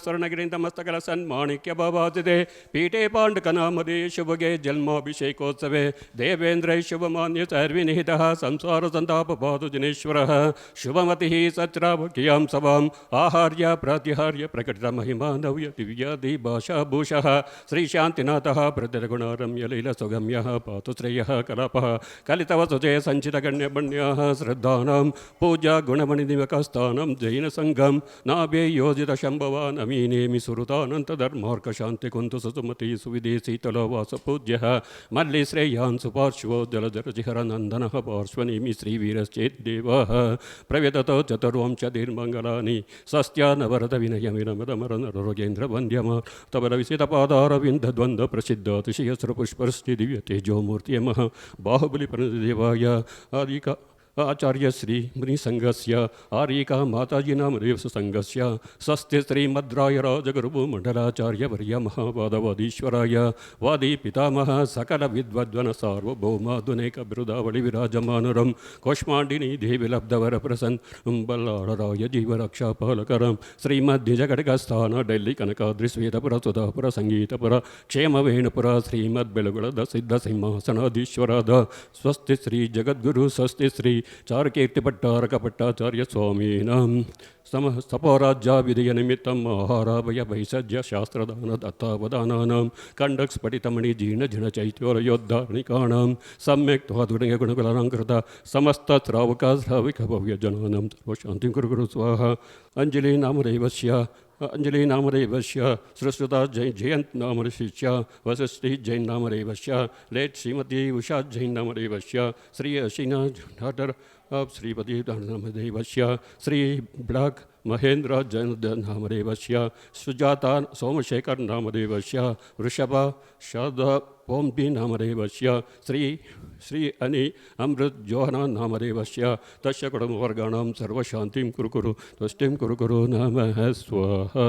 ಸ್ವರ್ಣಗಿರಿಯಿಂದ ಮಸ್ತಕಲ ಸನ್ಮಾಣಿಕ್ಯ ಭಾವಾದಿದೆ ಪೀಠೆ ಪಾಂಡಕನಾಮದೇ ಶುಭಗೆ ಜನ್ಮಾಭಿಷೇಕೋತ್ಸವೆ ದೇವೇಂದ್ರ ಶುಭಮಾನ್ಯ ಸರ್ವಿನಿಹಿತ ಸಂಸಾರ ಸಂತಾಪ ಪಾದು ಜನೇಶ್ವರ ಶುಭಮತಿ ಸಚ್ರಾವಕಿಯಾಂ ಸವಾಂ ಆಹಾರ್ಯ ಪ್ರಾತಿಹಾರ್ಯ ಪ್ರಕಟಿತ ಮಹಿಮಾ ನವ್ಯ ದಿವ್ಯಾದಿ ಭಾಷಾಭೂಷಃ ಶ್ರೀ ಶಾಂತಿನಾಥಃ ಪ್ರತಿರಗುಣಾರಮ್ಯ ಲೀಲ ಸುಗಮ್ಯ ಪಾತು ಶ್ರೇಯ ಕಲಾಪಃ ಕಲಿತವಸುಜೆ ಸಂಚಿತ ಗಣ್ಯಬಣ್ಯ ಶ್ರದ್ಧಾನಾಂ ಪೂಜಾ ಗುಣಮಣಿನಿವಕಸ್ಥಾನಂ ಜೈನ ಸಂಘಂ ನಾಭ್ಯೈ ಯೋಜಿತ ಶಂಭವಾನ್ ಅಮೀನೇಮಿ ಸುರುತಾನಂತ ಧರ್ಮಾರ್ಕ ಶಾಂತಿ ಕುಂತು ಸುಸುಮತಿ ಸುವಿಧಿ ಶೀತಲೋ ವಾಸ ಪೂಜ್ಯ ಮಲ್ಲಿ ಶ್ರೇಯಾನ್ ಸುಪಾರ್ಶ್ವೋ ಜಲಜರಜಿಹರ ನಂದನ ಪಾರ್ಶ್ವನೇಮಿ ಶ್ರೀವೀರಶ್ಚೇತ್ ದೇವ ಪ್ರವ್ಯದತೋ ಚತುರ್ವಂಶ ಧೀರ್ಮಂಗಲಾನಿ ಸಸ್ತ್ಯ ನವರತ ವಿನಯ ವಿನಮದ ಮರ ನರೋಗೇಂದ್ರ ವಂದ್ಯಮ ತಬಲ ವಿಸಿತ ಪಾದಾರವಿಂದ ದ್ವಂದ್ವ ಪ್ರಸಿದ್ಧ ಅತಿಶಯಸ್ರ ಪುಷ್ಪರ್ಷಿ ದಿವ್ಯ ತೇಜೋಮೂರ್ತಿಯ ಮಹ ಬಾಹುಬಲಿ ದೇವಾಯ ಆದಿಕ ಆಚಾರ್ಯ ಶ್ರೀ ಮುನಿ ಸಂಘಸ್ಯ ಆರೀಕಾ ಮಾತಾಜಿ ನಾಮದೇವ ಸಂಘಸ್ಯ ಸ್ವಸ್ತಿ ಶ್ರೀಮದ್ರಾಯ ರಾಜಗುರು ಮಂಡಲಾಚಾರ್ಯ ವರ್ಯ ಮಹಾವಾದವಾದೀಶ್ವರಾಯ ವಾದಿ ಪಿತಾಮಹ ಸಕಲ ವಿದ್ವದ್ವನ ಸಾರ್ವಭೌಮಾಧುನೇಕ ಬಿರುದಾವಳಿ ವಿರಾಜಮಾನರಂ ಕೋಷ್ಮಾಂಡಿನಿ ದೇವಿ ಲಬ್ಧವರ ಪ್ರಸನ್ ಬಲ್ಲಾಳರಾಯ ಜೀವರಕ್ಷಾಪಾಲಕರಂ ಶ್ರೀಮದ್ ನಿಜಘಟಕಸ್ಥಾನ ಡೆಲ್ಲಿ ಕನಕಾದ್ರಿ ಶ್ವೇತಪುರ ಸುಧಾಪುರ ಸಂಗೀತಪುರ ಕ್ಷೇಮವೇಣುಪುರ ಶ್ರೀಮದ್ ಬೆಳಗುಳದ ಸಿದ್ಧ ಸಿಂಹಾಸನಾಧೀಶ್ವರಾದ ಸ್ವಸ್ತಿ ಶ್ರೀ ಜಗದ್ಗುರು ಸ್ವಸ್ತಿ ಶ್ರೀ ಚಾರುಕೀರ್ತಿ ಭಟ್ಟಾರಕ ಭಟ್ಟಾಚಾರ್ಯ ಸ್ವಾಮೀನಾಂ ಸಪರಾಜ್ಯ ವಿಧಿಯ ನಿಮಿತ್ತಂ ಆಹಾರಾಭಯ ಭೈಸಜ್ಯ ಶಾಸ್ತ್ರದಾನ ದತ್ತಾವಧಾನಾಂ ಕಂಡಕ್ ಸ್ಫಟಿತಮಣಿ ಜೀರ್ಣ ಜಿಣ ಚೈತ್ಯೋರಯೋದ್ಧಾರಣಿಕಾಣಾಂ ಸಮ್ಯಕ್ ತ್ವಾದುಡಂಗ ಗುಣಗಳಾಲಂಕೃತ ಸಮಸ್ತ ಶ್ರಾವಕ ಶ್ರಾವಿಕ ಭವ್ಯ ಜನಾನಂ ಸರ್ವಶಾಂತಿಂ ಕುರು ಗುರು ಸ್ವಾಹ Anjali ನಾಮದೇವಸ್ಯ Anjali नामदेवस्य Sushruta Jayant नामदेवस्य Vashishti Jain नामदेवस्य late Shrimati Usha Jain नामदेवस्य Shri अशीना doctor Shripati नामदेवस्य Shri block Mahendra Jain नामदेवस्य Sujata Somashekar नामदेवस्य वृषभ शारद ओंबी नामदेवस्य श्री श्री अनि अमृत जोहना नामदेवस्य तस्य कुटुंबवर्गाणां सर्वशान्तिं कुरु कुरु तुष्टिं कुरु कुरु नमः स्वाहा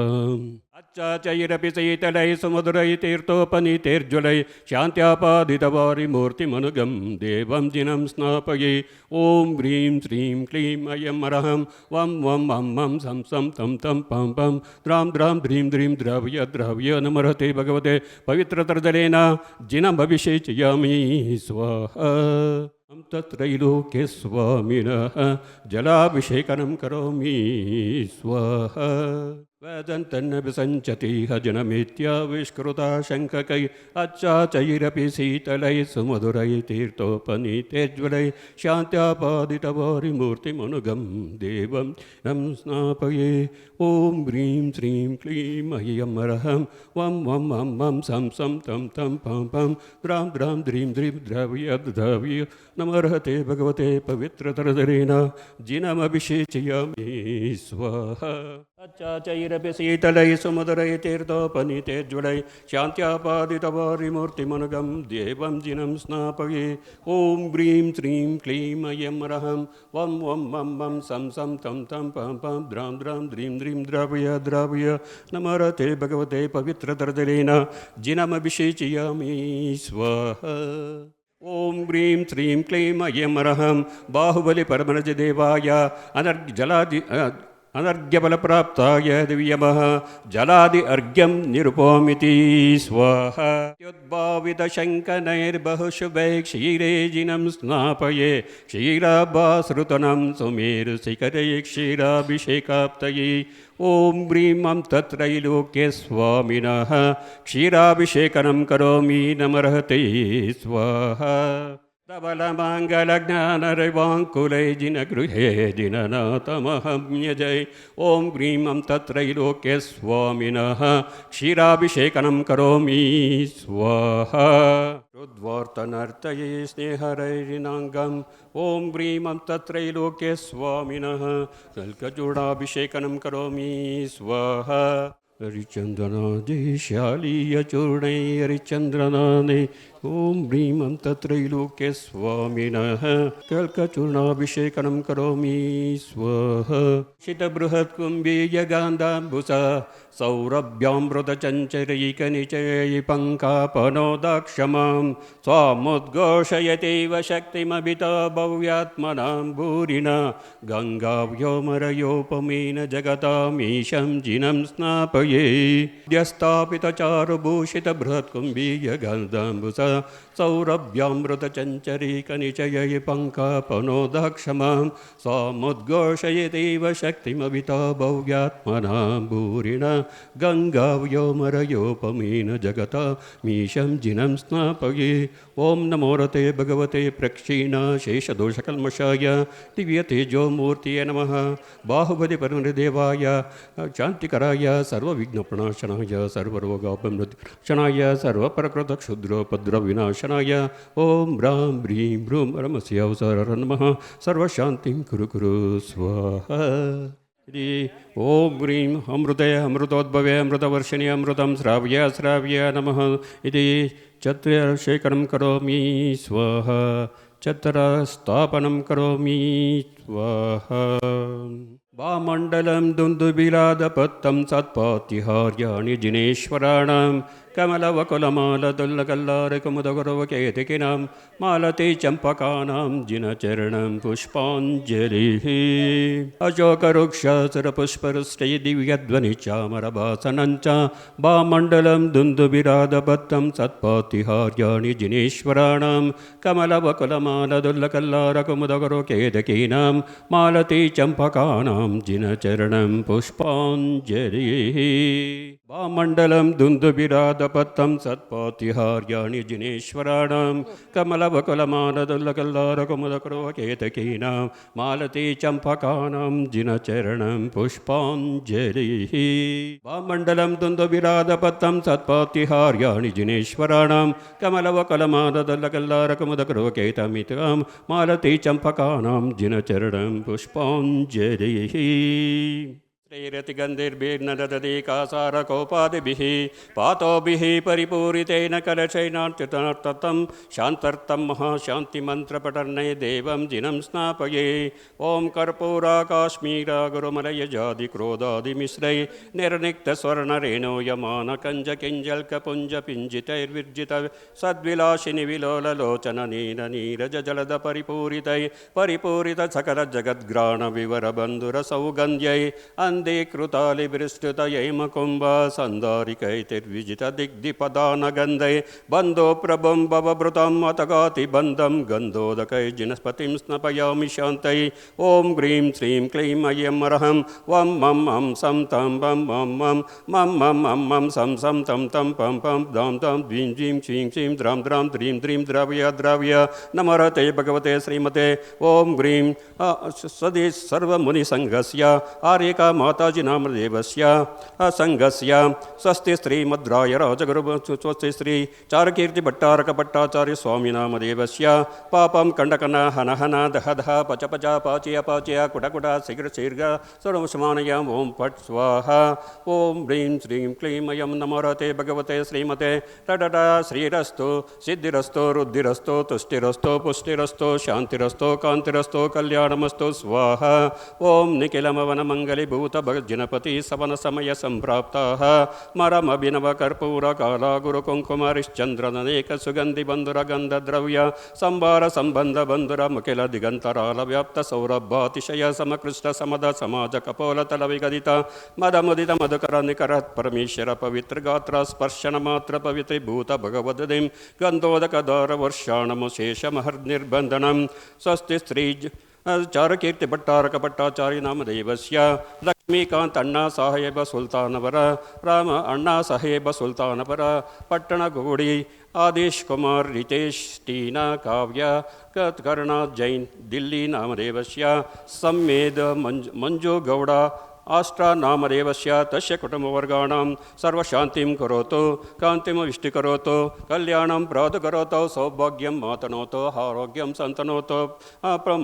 अच्चाचैरपि शीतलै सुमधुरै तीर्थोपनीतैर्ज्वलै शान्त्यापादितवारिमूर्तिमनुगं देवं जिनं स्नापये ॐ ह्रीं श्रीं क्लीं अयं अरहं वं वं मं मं सं सं तं तं पं पं द्रां द्रां ध्रीं ध्रीं द्रव्य द्रव्य नमरते भगवते पवित्रतरजलेन जिनमभिषेचयामि स्वाहा तत्रैलोक्ये स्वामिनः जलाभिषेकनं करोमि स्वाहा वदन्तन्नभिसञ्चति जनमित्याविष्कृता शङ्ककै अच्छाचैरपि शीतलै सुमधुरै तीर्थोपनीतैर्ज्वलै शान्त्यापादितवारिमूर्तिमनुगं देवं नं स्नापये ॐ ह्रीं श्रीं क्लीं अयं अरहं वं वं मं मं सं सं तं तं पं पं द्रां द्रां ध्रीं ध्रीं द्रव्य द्रव्य नमर्हते भगवते पवित्रतरजलेन जिनमभिषेचयामि स्वाहा अच्छाचैरपि शीतलै सुमधुरै तीर्थोपनीतैर्ज्वलै शान्त्यापादितवारिमूर्तिमनुगं देवं जिनं स्नापये ॐ ह्रीं श्रीं क्लीं अयं अरहं वं वं मं मं सं सं तं तं पं पं द्रां द्रां ध्रीं ध्रीं द्रव्य द्रव्य नमरते भगवते पवित्रतरजलेन जिनमभिषेचयामि स्वाहा ॐ ह्रीं श्रीं क्लीं अयं अरहं बाहुबलि परमनज देवाय अनर्जलादि अनर्घ्यफलप्राप्ताय दिव्यमः जलादि अर्घ्यं निरुपमिति स्वाहा युद्भावितशङ्कनैर्बहुशुभै क्षीरे जिनं स्नापये क्षीराभासृतनं सुमेरुशिखरे क्षीराभिषेकाप्तये ॐ ह्रीं तत्रैलोक्ये स्वामिनः क्षीराभिषेकनं करोमि नमर्हते स्वाहा धवलमाङ्गलज्ञानरवाङ्कुलै जिनगृहे जिननाथमहं यजै ॐ ह्रीं तत्रैलोक्ये स्वामिनः क्षीराभिषेकनं करोमि स्वाहा रुद्वार्तनर्तये स्नेहरैरिणाङ्गम् ॐ ह्रीं तत्रैलोक्ये स्वामिनः कल्कचूडाभिषेकनं करोमि स्वाहा हरिचन्दनादि शालीयचूर्णै हरिचन्द्रनानि ॐ ह्रीं तत्रैलोक्य स्वामिनः कल्कचूर्णाभिषेकनं करोमि स्वाहा शितबृहत्कुम्भीयगान्धाम्बुसा सौरभ्यामृतचञ्चरीकनिचयैपङ्कापनोदाक्षमां स्वामुद्घोषयतेव शक्तिमभिता भव्यात्मनां भूरिणा गङ्गाव्योमरयोपमेन जगतामीशं जिनं स्नापये द्यस्थापितचारुभूषितबृहत्कुम्भीयगान्धाम्बुसा सौरभ्यामृतचञ्चरीकनिचयैपङ्कापनोदाक्षमां स्वामुद्घोषयतेव शक्तिमभिता भव्यात्मनां भूरिणा गङ्गाव्योमरयोपमेन जगता मीशं जिनं स्नापये ॐ नमो रते भगवते प्रक्षीणाशेषदोषकल्मषाय दिव्यतेजोमूर्तये नमः बाहुबलिपरिदेवाय शान्तिकराय सर्वविघ्नप्रणाशनाय सर्वरोगापमृतिनाशनाय सर्वपरकृतक्षुद्रोपद्रविनाशनाय ॐ ह्रां ह्रीं भ्रूं परमस्य अवसर नमः सर्वशान्तिं कुरु कुरु स्वाहा ॐ ह्रीं अमृते अमृतोद्भवे अमृतवर्षिणि अमृतं श्राव्य श्राव्य नमः इति चतुर्शेखरं करोमि स्वाहा चतुरस्थापनं करोमि स्वाहा वामण्डलं दुन्दुबिलादपत्तं सत्पातिहार्याणि जिनेश्वराणां कमलवकुलमालदुल्लकल्लारकुमुदगुरवकेतकिनां मालती चम्पकानां जिनचरणं पुष्पाञ्जलिः अशोकरुक्षसुरपुष्परुष्टै दिव्यध्वनिचामरभासनं च वामण्डलं दुन्दुबिरादपत्तं सत्पातिहार्याणि जिनेश्वराणां कमलवकुलमालदुल्लकल्लारकुमुदगुरवकेतकीनां मालती चम्पकानां जिनचरणं पुष्पाञ्जलिः वामण्डलं दुन्दुबिरादपत्तं सत्पातिहार्याणि जिनेश्वराणां कमलवकुलमालदुल्लकल्लारकुमुदगुरवकेतकीनां मालती चम्पकानां जिनचरणं पुष्पाञ्जलिः वामण्डलं दुन्दुबिरादपत्तं सत्पातिहार्याणि जिनेश्वराणां कमलवकुलमालदुल्लकल्लारकुमुदगुरवकेतकीनां मालती चम्पकानां जिनचरणं पुष्पाञ्जलिः श्रीरतिगन्धिर्भिर्नदति कासारकोपादिभिः पातोभिः परिपूरितेन कलशैनार्चितार्थं शान्तर्थं महाशान्तिमन्त्रपठने देवं जिनं स्नापये ॐ कर्पूराकाश्मीरा गुरुमलयजादिक्रोधादिमिश्रै निर्निक्तस्वर्णरेणो यमानकञ्जकिञ्जल्कपुञ्जपिञ्जितैर्विर्जित सद्विलासिनि विलोललोचननीरनीरजजलदपरिपूरितै परिपूरितसकलजगद्घ्राणविवरबन्धुरसौगन्ध्यै वन्दे कृतालिविस्तृतयैमकुम्भा सन्दारिकैर्विजितदिग्धिपदानगन्धै बन्धो प्रभुं भवभृतम् अतगातिबन्धं गन्धोदकै जिनस्पतिं स्नपयामि शान्तै ॐ ग्रीं श्रीं क्लीं ऐं अरहं वं मं अं सं तं वं मं मं मं मं अं मं सं सं तं तं पं पं दां दां द्वीं जीं क्षीं क्षीं द्रां द्रां द्रीं द्रीं द्राव्य द्राव्य नमरते भगवते श्रीमते ॐ ग्रीं सदि सर्वमुनिसङ्घस्य आर्यका माताजि नामदेवस्य संघस्य स्वस्ति श्रीमद्राय राजगुरु स्वस्ति श्री चारुकीर्तिभट्टारकभट्टाचार्य स्वामी नामदेवस्य पापं कंडकन हन हन दह दह पच पच पाचय पाचय कुट कुट शीघ्र शीघ्र सर्वसमानयां ओं फट् स्वाहा ओं ह्रीं श्रीं क्लीं ऐं नमोरते भगवते श्रीमते टडट श्रीरस्तु सिद्धिरस्तु रुद्धिरस्तु तुष्टिरस्तु पुष्टिरस्तु शांतिरस्तु कांतिरस्तु कल्याणमस्तु स्वाहा ओं निखिलमवनमङ्गलीभूत जनपति सवन समय संप्राप्ताः मरमभिनव कर्पूर काला गुरुकुङ्कुमरिश्चन्द्रननेक सुगन्धि बन्धुर गन्धद्रव्य संभार संबंध बन्धुर मुखिल दिगंतराल व्याप्त सौरभातिशय समकृष्ट समद समाज कपोलतल विगदित मदमुदित मधुकर निकर परमेश्वर पवित्र गात्र स्पर्शन मात्र पवित्र भूत भगवद्दिं गंधोदक द्वार वर्षाणमुशेषमहर्निर्बन्धनं स्वस्ति स्त्री चारुकीर्ति भट्टारक भट्टाचार्य नामदेवस्य लक्ष्मीकांत अण्णा साहेब सुल्तानवर राम अण्णा साहेब सुल्तानवर पट्टणगूडी आदेश कुमार रितेश टीना काव्य कर्णा जैन दिल्ली नामदेवस्य सम्मेद मंजू गौड़ ಆಷ್ಟ್ರಾನಾಮದೇವಸ್ಯ ತಸ್ಯ ಕುಟುಂಬವರ್ಗಾಣಾಂ ಸರ್ವಶಾಂತಿಂ ಕರೋತು ಕಾಂತಿಂ ವಿಷ್ಟಿಕರೋತು ಕಲ್ಯಾಣಂ ಪ್ರಾದುಕರೋತು ಸೌಭಾಗ್ಯಂ ಮಾತನೋತು ಆರೋಗ್ಯಂ ಸಂತನೋತು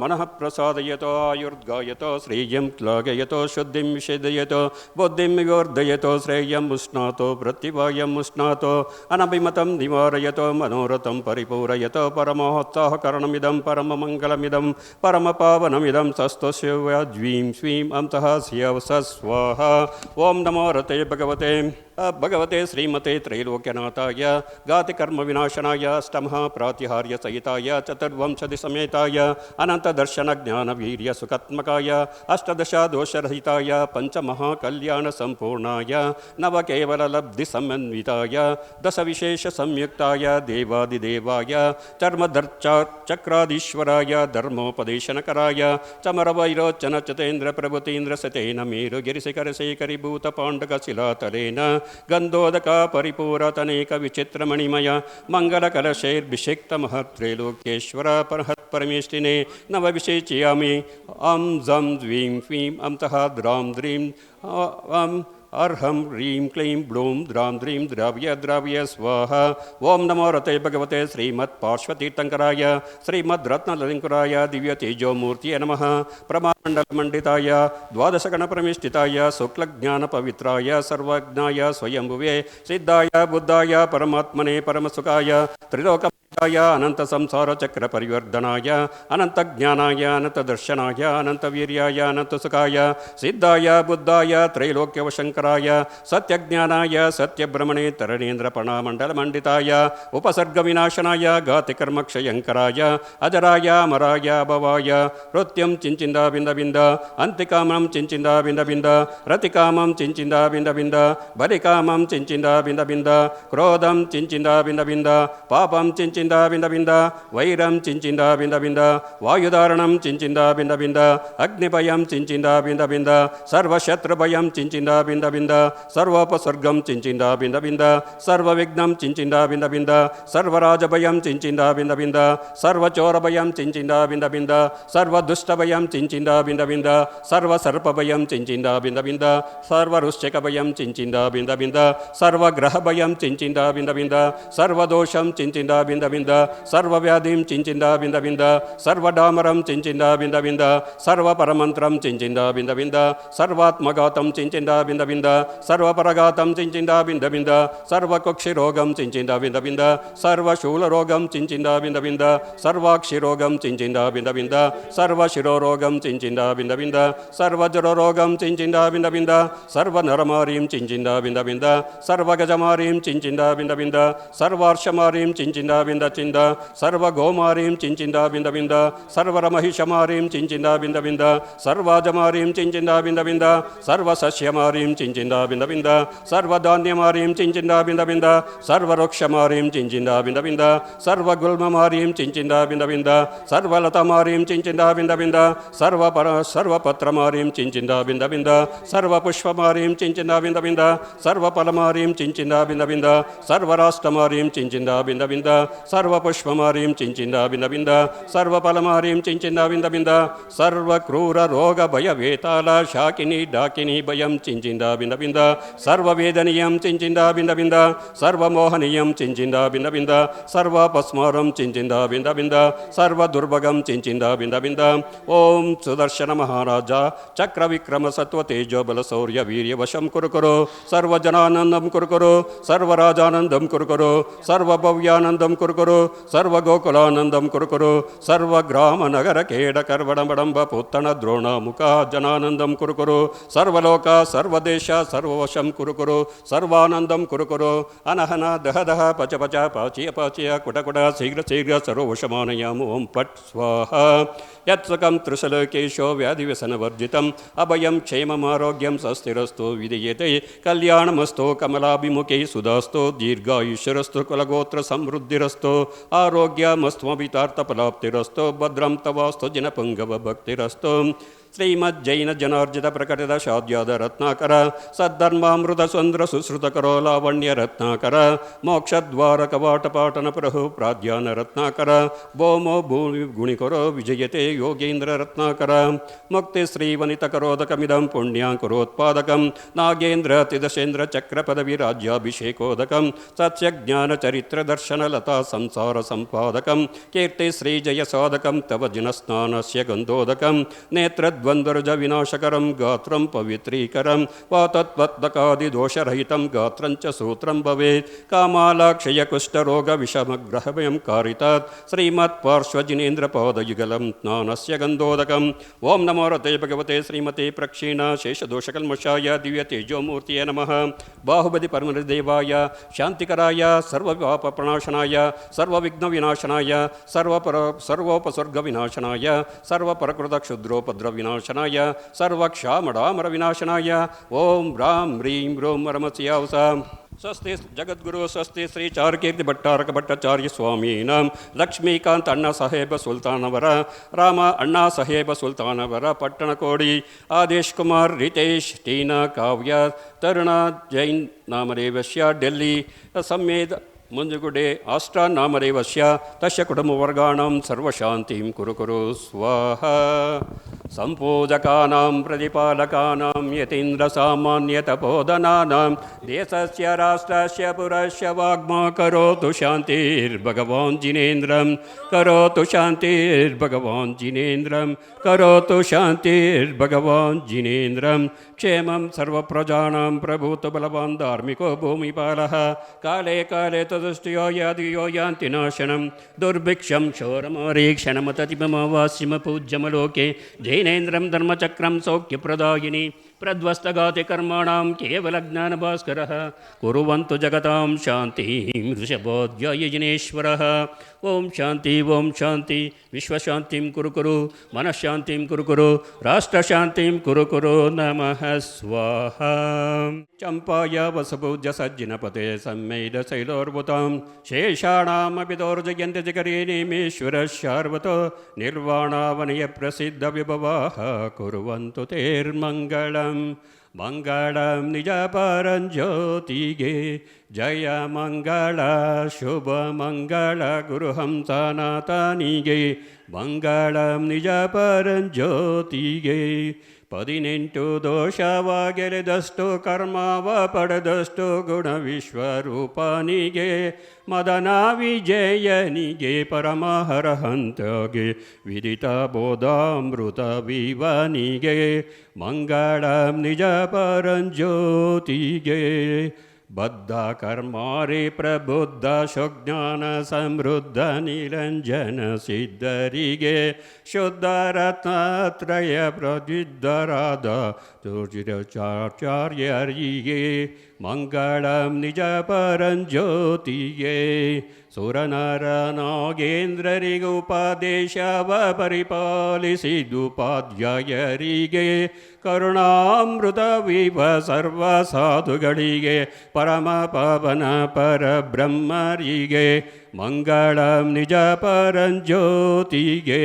ಮನಃ ಪ್ರಸಾದಯತೋ ಆಯುರ್ಗಾಯತೋ ಶ್ರೇಯಂ ಶ್ಲಾಘಯತೋ ಶುದ್ಧಿಂ ವಿಷೇದಯತೋ ಬುದ್ಧಿಂ ವಿವರ್ಧಯತೋ ಶ್ರೇಯಂ ಉಷ್ಣಾತೋ ಪ್ರತಿಭಾಯಂ ಉಷ್ಣಾತೋ ಅನಭಿಮತಂ ನಿವಾರಯತೋ ಮನೋರಥಂ ಪರಿಪೂರಯತೋ ಪರಮೋತ್ಸಾಹಕರಣಮಿದಂ ಪರಮಮಂಗಲಮಿದಂ ಪರಮಪಾವನಮಿದಂ ಸಸ್ತಸ್ಯವ್ಯಾಜ್ವೀಂ ಸ್ವೀಂ ಅಂತಃ ಸ್ಯವ ಸ್ವಾಹ. ಓಂ ನಮೋ ರತೆ ಭಗವತೆ ಶ್ರೀಮತೆ ತ್ರೈಲೋಕ್ಯನಾಥಾಯ ಗಾತಿಕರ್ಮ ವಿನಾಶನಾಯ ಅಷ್ಟಮಃ ಪ್ರಾತಿಹಾರ್ಯ ಸಹಿತಾಯ ಚತುರ್ವಂಶದಿ ಸಮೇತಾಯ ಅನಂತ ದರ್ಶನ ಜ್ಞಾನ ವೀರ್ಯ ಸುಖಾತ್ಮಕಾಯ ಅಷ್ಟದಶ ದೋಷರಹಿತಾಯ ಪಂಚಮಹಾ ಕಲ್ಯಾಣ ಸಂಪೂರ್ಣಾಯ ನವ ಕೇವಲ ಲಬ್ಧಿ ಸಮನ್ವಿತಾಯ ದಶ ವಿಶೇಷ ಸಂಯುಕ್ತಾಯ ದೇವಾದಿದೇವಾಯ ಚರ್ಮಧರ್ಚಕ್ರಾದೀಶ್ವರಾಯ ಧರ್ಮೋಪದೇಶನಕರಾಯ ಚಮರವೈರೋಚನ ಚತೇಂದ್ರ ಪ್ರಭುತೀಂದ್ರ ಸತೇನ ಮೇರು ಗಿರಿಶಿಖರಶೇಖರಿ ಭೂತ ಪಾಂಡಕ ಶಿಲಾತಲೇನ ಗಂಧೋದಕ ಪರಿಪೂರತನೇಕ ವಿಚಿತ್ರಮಣಿಮಯ ಮಂಗಲಕಲಶೈರ್ಭಿಷಿಕ್ತ ಮಹತ್ರೈಲೋಕ್ಯೇಶ್ವರ ಪರಹತ್ ಪರಮೇಷ್ಠಿನೇ ನವ ವಿಶೇಷಯಾಮಿ ಅಂ ಜಂ ಜ್ವೀಂ ಫೀಂ ಅಂತಃ ದ್ರಾಂ ದ್ರೀಂ ಅರ್ಹಂ ಹ್ರೀಂ ಕ್ಲೀಂ ಬ್ಲೂಂ ದ್ರಾಂ ದ್ರೀಂ ದ್ರಾವ್ಯ ಸ್ವಾಹ. ಓಂ ನಮೋ ರತೆ ಭಗವತೆ ಶ್ರೀಮತ್ ಪಾರ್ಶ್ವತೀರ್ಥಂಕರಾಯ ಶ್ರೀಮದ್ ರತ್ನಲಲಿಂಕರಾಯ ದಿವ್ಯ ತೇಜೋಮೂರ್ತಿಯೇ ನಮಃ. ಪ್ರಮಾಮಂಡಲಮಂಡಿತಾಯ ದ್ವಾದಶಗಣಪರಮಿಷ್ಠಿತಾಯ ಶುಕ್ಲಜ್ಞಾನ ಪವಿತ್ರಾಯ ಸರ್ವಜ್ಞಾಯ ಸ್ವಯಂಭುವೆ ಸಿದ್ಧಾಯ ಬುದ್ಧಾಯ ಪರಮಾತ್ಮನೆ ಪರಮಸುಖಾಯ ತ್ರಿಲೋಕ ಅನಂತ ಸಂಸಾರ ಚಕ್ರ ಪರಿವರ್ಧನಾಯ ಅನಂತ ಜ್ಞಾನಾಯ ಅನಂತ ದರ್ಶನಾಯ ಅನಂತ ವೀರ್ಯಾಯ ಅನಂತ ಸುಖಾಯ ಸಿದ್ಧಾಯ ಬುದ್ಧಾಯ ತ್ರೈಲೋಕ್ಯವಶಂಕರಾಯ ಸತ್ಯಜ್ಞಾನಾಯ ಸತ್ಯಬ್ರಹ್ಮಣೆ ತರಣೇಂದ್ರ ಪಣಾಮಂಡಲ ಮಂಡಿತಾಯ ಉಪಸರ್ಗ ವಿನಾಶನಾಯ ಘಾತಿಕರ್ಮಕ್ಷಯಂಕರಾಯ ಅಜರಾಯ ಅಮರಾಯ ಭವಾಯ ಮೃತ್ಯುಂ ಚಿಂಚಿಂದ ಬಿಂದ ಬಿಂದ ಅಂತಿಕಾಮಂ ಚಿಂಚಿಂದ ಬಿಂದ ಬಿಂದ ರತಿಕಾಮಂ ಚಿಂಚಿಂದ ಬಿಂದ ಬಿಂದ ಬಲಿಕಾಮಂ ಚಿಂಚಿಂದ ಬಿಂದ ಬಿಂದ ಕ್ರೋಧಂ ಚಿಂಚಿಂದ ಬಿಂದ ಬಿಂದ ಪಾಪಂ ಚಿಂಚಿಂದ ಬಿಂದ ಬಿಂದ ವೈರಂ ಚಿಂಚಿಂದ ಬಿಂದ ಬಿಂದ ವಾಯುಧಾರಣಂ ಚಿಂಚಿಂದ ಬಿಂದ ಬಿಂದ ಅಗ್ನಿಭಯಂ ಚಿಂಚಿಂದ ಬಿಂದ ಬಿಂದ ಸರ್ವಶತ್ರುಭಯಂ ಚಿಂಚಿಂದ ಬಿಂದ ಬಿಂದ ಸರ್ವೋಪಸರ್ಗಂ ಚಿಂಚಿಂದ ಬಿಂದ ಬಿಂದ ಸರ್ವವಿಘ್ನಂ ಚಿಂಚಿಂದ ಬಿಂದ ಬಿಂದ ಸರ್ವರಾಜಭಯಂ ಚಿಂಚಿಂದ ಬಿಂದ ಬಿಂದ ಸರ್ವಚೋರಭಯಂ ಚಿಂಚಿಂದ ಬಿಂದ ಬಿಂದ ಸರ್ವದುಷ್ಟಭಯಂ ಚಿಂಚಿಂದ ಬಿಂದ ಬಿಂದ ಸರ್ವಸರ್ಪಭಯಂ ಚಿಂಚಿಂದ ಬಿಂದ ಬಿಂದ ಸರ್ವರುಶ್ಚಕಭಯಂ ಚಿಂಚಿಂದ ಬಿಂದ ಬಿಂದ ಸರ್ವಗ್ರಹಭಯಂ ಚಿಂಚಿಂದ ಬಿಂದ ಬಿಂದ ಸರ್ವದೋಷಂ ಚಿಂಚಿಂದ ಬಿಂದ ಬಿಂದ ಸರ್ವವ್ಯಾಧಿಂ ಚಿಂಚಿಂದ ಬಿಂದ ಬಿಂದ ಸರ್ವಡಾಮರಂ ಚಿಂಚಿಂದ ಬಿಂದ ಬಿಂದ ಸರ್ವಪರಮಂತ್ರಂ ಚಿಂಚಿಂದ ಬಿಂದ ಬಿಂದ ಸರ್ವಾತ್ಮಘಾತಂ ಚಿಂಚಿಂದ ಬಿಂದ ಬಿಂದ ಸರ್ವಪರಘಾತಂ ಚಿಂಚಿಂದ ಬಿಂದ ಬಿಂದ ಸರ್ವಕುಕ್ಷಿರೋಗಂ ಚಿಂಚಿಂದ ಬಿಂದ ಬಿಂದ ಸರ್ವಶೂಲರೋಗಂ ಚಿಂಚಿಂದ ಬಿಂದ ಬಿಂದ ಸರ್ವಾಕ್ಷಿರೋಗಂ ಚಿಂಚಿಂದ ಬಿಂದ ಬಿಂದ ಸರ್ವಶಿರೋರೋಗಂ ಚಿಂಚಿಂದ ಬಿಂದ ಬಿಂದ ಸರ್ವಜರರೋಗಂ ಚಿಂಚಿಂದ ಬಿಂದ ಬಿಂದ ಸರ್ವನರಮಾರೀಂ ಚಿಂಚಿಂದ ಬಿಂದ ಬಿಂದ ಸರ್ವಗಜಮಾರೀಂ ಚಿಂಚಿಂದ ಬಿಂದ ಬಿಂದ ಸರ್ವಾರ್ಷಮಾರೀಂ ಚಿಂಚಿಂದ ಬಿಂದ ಚಿಂದ ಸರ್ವಗೋಮಾರೀಂ ಚಿಂಚಿಂದ ಬಿಂದ ಬಿಂದ ಸರ್ವರಮಹಿಷಮಾರೀಂ ಚಿಂಚಿಂದ ಬಿಂದ ಬಿಂದ ಸರ್ವಾಜಮಾರೀಂ ಚಿಂಚಿಂದ ಬಿಂದ ಬಿಂದ ಸರ್ವಸಸ್ಯಮಾರೀಂ ಚಿಂಚಿಂದ ಬಿಂದ ಬಿಂದ ಸರ್ವಧಾನ್ಯಮಾರೀಂ ಚಿಂಚಿಂದ ಬಿಂದ ಬಿಂದ ಸರ್ವವೃಕ್ಷಮಾರೀಂ ಚಿಂಚಿಂದ ಬಿಂದ ಬಿಂದ ಸರ್ವಗುಲ್ಮಮಾರೀಂ ಚಿಂಚಿಂದ ಬಿಂದ ಬಿಂದ ಸರ್ವಲತಮಾರೀಂ ಚಿಂಚಿಂದ ಬಿಂದ ಬಿಂದ ಸರ್ವಪತ್ರಮಾರೀಂ ಚಿಂಚಿಂದ ಬಿಂದ ಬಿಂದ ಸರ್ವಪುಷ್ಪಮಾರೀಂ ಚಿಂಚಿಂದ ಬಿಂದ ಬಿಂದ ಸರ್ವಫಲಮಾರೀಂ ಚಿಂಚಿಂದ ಬಿಂದ ಬಿಂದ ಸರ್ವರಾಷ್ಟ್ರಮಾರೀಂ ಚಿಂಚಿಂದ ಬಿಂದ ಬಿಂದ ಸರ್ವಪುಷ್ಪಮಾರೀಂ ಚಿಂಚಿಂದ ಬಿಂದ ಬಿಂದ ಸರ್ವಫಲಮಾರೀಂ ಚಿಂಚಿಂದ ಬಿಂದ ಬಿಂದ ಸರ್ವಕ್ರೂರ ರೋಗ ಭಯ ವೇತಾಲ ಶಾಕಿನಿ ಡಾಕಿನಿ ಭಯಂ ಚಿಂಚಿಂದ ಬಿಂದ ಬಿಂದ ಸರ್ವವೇದನೀಯಂ ಚಿಂಚಿಂದ ಬಿಂದ ಬಿಂದ ಸರ್ವಮೋಹನೀಯಂ ಚಿಂಚಿಂದ ಬಿಂದ ಬಿಂದ ಸರ್ವಪಸ್ಮಾರಂ ಚಿಂಚಿಂದ ಬಿಂದ ಬಿಂದ ಸರ್ವದುರ್ಭಗಂ ಚಿಂಚಿಂದ ಬಿಂದ ಬಿಂದ. ಓಂ ಸುದರ್ಶನ ಮಹಾರಾಜ ಚಕ್ರ ವಿಕ್ರಮ ಸತ್ವ ತೇಜೋ ಬಲ ಶೌರ್ಯ ವೀರ್ಯ ವಶಂ ಕುರುಕುರು ಸರ್ವಜನಾನಂದಂ ಕುರುಕುರು ಸರ್ವರಾಜಾನಂದಂ ಕುರುಕುರು ಸರ್ವಭವ್ಯಾನಂದಂ ಕುರುಕುರು ಸರ್ವಗೋಕುಲಾನಂದಂ ಕುರುಕುರು ಸರ್ವಗ್ರಾಮ ನಗರ ಕೇಡ ಕರ್ವಡಂಬಡಂಬ ಪುತ್ತಣ ದ್ರೋಣ ಮುಖ ಜನಾನಂದಂ ಕುರುಕುರು ಸರ್ವಲೋಕ ಸರ್ವದೇಶ ಸರ್ವವಶಂ ಕುರುಕುರು ಸರ್ವಾನಂದಂ ಕುರುಕುರು ಅನಹನ ದಹ ದಹ ಪಚ ಪಚ ಪಾಚಿಯ ಪಾಚಿಯ ಕುಟ ಕುಟ ಶೀಘ್ರ ಶೀಘ್ರ ಸರ್ವವಶಮಾನಯಾಮ ಓಂ ಪಟ್ ಸ್ವಾಹ. ಯತ್ಸುಖಂ ತ್ರಿಶಲೋಕೇಶೋ ವ್ಯಾಧಿವ್ಯಸನವರ್ಜಿತಂ ಅಭಯಂ ಕ್ಷೇಮಮಾರೋಗ್ಯಂ ಸ್ವಸ್ತಿರಸ್ತು ವಿಧೀಯತೆ ಕಲ್ಯಾಣಮಸ್ತು ಕಮಲಾಭಿಮುಖೇ ಸುಧಾಸ್ತು ದೀರ್ಘಾಯುಷ್ಯರಸ್ತು ಕುಲಗೋತ್ರ ಸಮೃದ್ಧಿರಸ್ತು ಆರೋಗ್ಯಮಸ್ತ್ವಭಿತಾರ್ಥಫಲಾಪ್ತಿರಸ್ತು ಭದ್ರಂ ತವಾಸ್ತು ಜನಪುಂಗವ ಭಕ್ತಿರಸ್ತು ಶ್ರೀಮಜ್ಜೈನ ಜನಾರ್ಜಿತ ಪ್ರಕಟಿತ ಶಾದ್ಯಾದ ರತ್ನಾಕರ ಸದ್ಧರ್ಮಾಮೃತ ಸುಂದ್ರ ಸುಶ್ರುತಕರೋ ಲಾವಣ್ಯ ರತ್ನಾಕರ ಮೋಕ್ಷದ್ವಾರ ಕವಾಟ ಪಾಟನ ಪ್ರಹು ಪ್ರಾಧ್ಯಾನ ರತ್ನಾಕರ ಭೌಮೋ ಭೂಮಿ ಗುಣಿಕರೋ ವಿಜಯತೆ ಯೋಗೇಂದ್ರ ರತ್ನಾಕರ ಮುಕ್ತಿ ಶ್ರೀವನಿತ ಕರೋದಕಮಿದಂ ಪುಣ್ಯಾಂಕುರೋತ್ಪಾದಕಂ ನಾಗೇಂದ್ರ ತಿದಶೇಂದ್ರ ಚಕ್ರ ಪದವಿ ರಾಜ್ಯಾಭಿಷೇಕೋದಕಂ ಸತ್ಯಜ್ಞಾನ ಚರಿತ್ರ ದರ್ಶನ ಲತಾ ಸಂಸಾರ ಸಂಪಾದಕಂ ಕೀರ್ತಿ ಶ್ರೀ ಜಯ ಸಾಧಕಂ ತವ ಜಿನಸ್ನಾನಸ್ಯ ಗಂಧೋದಕಂ ನೇತ್ರದ್ವಂದ್ವರುಜ ವಿನಾಶಕರಂ ಗಾತ್ರಂ ಪವಿತ್ರೀಕರಂ ವಾತತ್ವತ್ಕಾದಿದೋಷರಹಿತಂ ಗಾತ್ರಂಚ ಸೂತ್ರಂ ಭವೇತ್ ಕಾಮಾಲಾಕ್ಷಯ ಕುಷ್ಠರೋಗ ವಿಷಮಗ್ರಹಭಯಂ ಕಾರಿತಾತ್ ಶ್ರೀಮತ್ ಪಾರ್ಶ್ವಜಿನೇಂದ್ರ ಪಾದಯುಗಲಂ ಸ್ನಾನಸ್ಯ ಗಂಧೋದಕಂ ಓಂ ನಮೋ ರತೆ ಭಗವತೆ ಶ್ರೀಮತೆ ಪ್ರಕ್ಷೀಣ ಶೇಷದೋಷಕಲ್ಮಷಾಯ ದಿವ್ಯ ತೇಜೋಮೂರ್ತಿಯೇ ನಮಃ ಬಾಹುಬಲಿ ಪರಮದೇವಾಯ ಶಾಂತಿಕರಾಯ ಸರ್ವಪಾಪ ಪ್ರಣಾಶನಾಯ ಸರ್ವವಿಘ್ನ ವಿನಾಶನಾಯ ಸರ್ವೋಪಸರ್ಗ ವಿನಾಶನಾಯ ಸರ್ವಪರಕೃತ ಕ್ಷುದ್ರೋಪದ್ರ ವಿನಾಶನಾಯ ಸರ್ವಕ್ಷಾಮಡಾಮರ ವಿನಾಶನಾಯ ಓಂ ರಾಂ ಹ್ರೀಂ ರೋಂ ರಮಸ್ಯಾವಸ ಸ್ವಸ್ತಿ ಜಗದ್ಗುರು ಸ್ವಸ್ತಿ ಶ್ರೀ ಚಾರುಕೀರ್ತಿ ಭಟ್ಟಾರಕ ಭಟ್ಟಾಚಾರ್ಯ ಸ್ವಾಮೀನಾಂ ಲಕ್ಷ್ಮೀಕಾಂತ್ ಅಣ್ಣಾ ಸಾಹೇಬ ಸುಲ್ತಾನವರ ರಾಮ ಅಣ್ಣಾ ಸಾಹೇಬ ಸುಲ್ತಾನವರ ಪಟ್ಟಣಕೋಡಿ ಆದೇಶ್ ಕುಮಾರ್ ರಿತೇಶ್ ಟೀನಾ ಕಾವ್ಯ ತರುಣ ಜೈನ್ ನಾಮರೇವಶ್ಯ ಡೆಲ್ಲಿ ಸಮ್ಮೇದ್ ಮುಂಜುಗುಡೆ ಆಸ್ಟ್ರಾ ನಾಮರೇವಶ್ಯ ತಸ್ಯ ಕುಟುಂಬವರ್ಗಾಣಂ ಸರ್ವಶಾಂತಿಂ ಕುರು ಸ್ವಾಹ ಸಂಪೂಜಕಾನಾಂ ಪ್ರತಿಪಾಲಕಾನಾಂ ಯತೀಂದ್ರ ಸಾಮಾನ್ಯ ತಪೋಧನಾನಾಂ ದೇಶಸ್ಯ ರಾಷ್ಟ್ರಸ್ಯ ಪುರಸ್ಯ ವಾಗ್ಮಾ ಕರೋತು ಶಾಂತಿರ್ಭಗವಾನ್ ಜಿನೇಂದ್ರಂ ಕರೋತು ಶಾಂತಿರ್ಭಗವಾನ್ ಜಿನೇಂದ್ರಂ ಕರೋತು ಶಾಂತಿರ್ಭಗವಾನ್ ಜಿನೇಂದ್ರಂ ಕ್ಷೇಮಂ ಸರ್ವಪ್ರಜಾನಾಂ ಪ್ರಭೂತ ಬಲವಾನ್ ಧಾರ್ಮಿಕೋ ಭೂಮಿಪಾಲಃ ಕಾಲೇ ಕಾಲೇ ತದೃಷ್ಟಿಯೋ ಯಾದಿಯೋ ಯಾಂತಿ ನಾಶನಂ ದುರ್ಭಿಕ್ಷಂ ಕ್ಷೋರಮರೀಕ್ಷಣಮತತಿಮವಾಸ್ಯಮಪೂಜ್ಯಮಲೋಕೆ ಜೈನೇಂದ್ರಂ ಧರ್ಮಚಕ್ರಂ ಸೌಖ್ಯಪ್ರದಾಯಿನಿ ಪ್ರಧ್ವಸ್ತಗಾತಿ ಕರ್ಮಾಣಾಂ ಕೇವಲ ಜ್ಞಾನಭಾಸ್ಕರಃ ಕುರುವಂತು ಜಗತಾಂ ಶಾಂತಿಂ ಋಷಭೋಧ್ಯಾಯ ಜಿನೇಶ್ವರಃ ಓಂ ಶಾಂತಿ ವಿಶ್ವಶಾಂತಿಂ ಕುರು ಮನಃಶಾಂತಿಂ ಕುರು ರಾಷ್ಟ್ರಶಾಂತಿಂ ಕುರು ನಮಃ ಸ್ವಾಹ ಚಂಪಾಯ ವಸಪೂಜ್ಯ ಸಜ್ಜಿನಪತೆ ಸಮ್ಮೇದ ಶೈಲೋರ್ಭುತಾಂ ಶೇಷಾಣಾಮಪಿ ದೌರ್ಜಯಂತಿ ಜಗರೇ ನೇಮೇಶ್ವರ ಶಾರ್ವತೋ ನಿರ್ವಾಣಾವನಯ ಪ್ರಸಿದ್ಧ ವಿಭವಾಹ ಕುರುವಂತು ತೇರ್ಮಂಗಳಂ ಮಂಗಳಂ ನಿಜ ಪರಂಜ್ಯೋತಿಗೆ ಜಯ ಮಂಗಳ ಶುಭ ಮಂಗಳ ಗುರುಹಂಸನಾಥನಿಗೆ ಮಂಗಳಂ ನಿಜ ಪರಂಜ್ಯೋತಿಗೆ 18 ದೋಷವ ಗೆಲೆದಷ್ಟು ಕರ್ಮವ ಪಡೆದಷ್ಟು ಗುಣ ವಿಶ್ವರೂಪನಿಗೆ ಮದನ ವಿಜಯನಿಗೆ ಪರಮಹರಹಂತಗೆ ವಿದಿತ ಬೋಧಾಮೃತ ವಿವನಿಗೆ ಮಂಗಳಂ ನಿಜ ಪರಂಜ್ಯೋತಿಗೆ ಬದ್ಧ ಕರ್ಮಾರಿ ಪ್ರಬುದ್ಧ ಸುಜ್ಞಾನ ಸಮೃದ್ಧ ನಿರಂಜನ ಸಿದ್ಧರಿಗೆ ಶುದ್ಧ ರತ್ನತ್ರಯ ಪ್ರಸಿದ್ಧರಾದ ತುರ್ಜಿರಾಚಾರ್ಯರಿಗೆ ಮಂಗಳಂ ನಿಜ ಪರಂಜ್ಯೋತಿಗೆ ಸುರನರ ನಾಗೇಂದ್ರರಿಗೆ ಉಪದೇಶವ ಪರಿಪಾಲಿಸಿದುಪಾಧ್ಯಾಯರಿಗೆ ಕರುಣಾಮೃತ ವಿವ ಸರ್ವ ಸಾಧುಗಳಿಗೆ ಪರಮ ಪವನ ಪರಬ್ರಹ್ಮರಿಗೆ ಮಂಗಳಂ ನಿಜ ಪರಂಜ್ಯೋತಿಗೆ